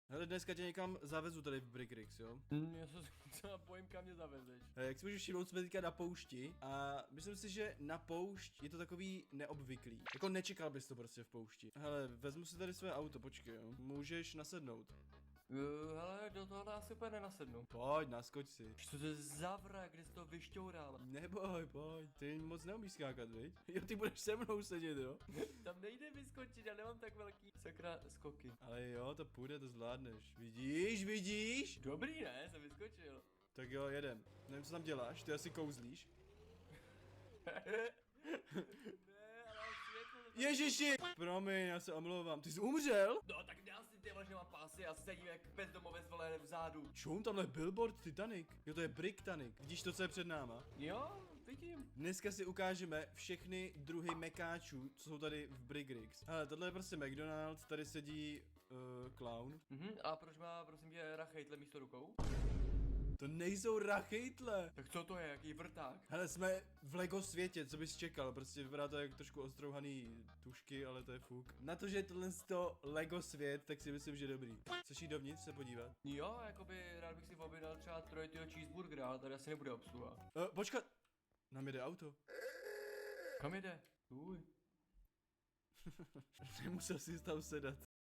Hele, dneska tě někam zavezu tady v Brick Rigs, jo? Já se docela bojím, kam mě zavezeš. Jak si můžeš všimnout, jsme teďka na poušti a myslím si, že na poušť je to takový neobvyklý. Jako nečekal bys to prostě v poušti. Hele, vezmu si tady své auto, počkej, jo? Můžeš nasednout. Hele, do toho asi úplně nenasednu. Pojď, naskoč si. Co to je za vrak, kde jsi to vyšťoural? Neboj, pojď, ty moc neumíš skákat, viď? Jo, ty budeš se mnou sedět, jo? Tam nejde vyskočit, já nemám tak velký sakra skoky. Ale jo, to půjde, to zvládneš. Vidíš, vidíš? Dobrý, ne? Jsem vyskočil. Tak jo, jedem. Nevím, co tam děláš, ty asi kouzlíš. Ne, ale světlo... Ježiši! Promiň, já se omlouvám, ty jsi umřel? No tak já si ty vole, že mám pásy a sedím jak bezdomovec vole vzadu. Čum, tamhle billboard Titanic. Jo, to je Bricktanic. Vidíš to, co je před náma? Jo, vidím. Dneska si ukážeme všechny druhy mekáčů, co jsou tady v Brick Rigs. Hele, tohle je prostě McDonald's, tady sedí clown. A proč má, prosím tě, rachejtle místo rukou? To nejsou rachejtle. Tak co to je, jaký vrták? Hele, jsme v Lego světě, co bys čekal, prostě vypadá to jak trošku ostrouhaný tušky, ale to je fuk. Na to, že je tohle to Lego svět, tak si myslím, že dobrý. Chceš jít dovnitř se podívat? Jo, jakoby rád bych si objednal třeba trojitýho cheeseburgera, ale tady asi nebude obsluha. Počkat, nám jede auto. Kam jde? Uj. Nemusel si tam sedat.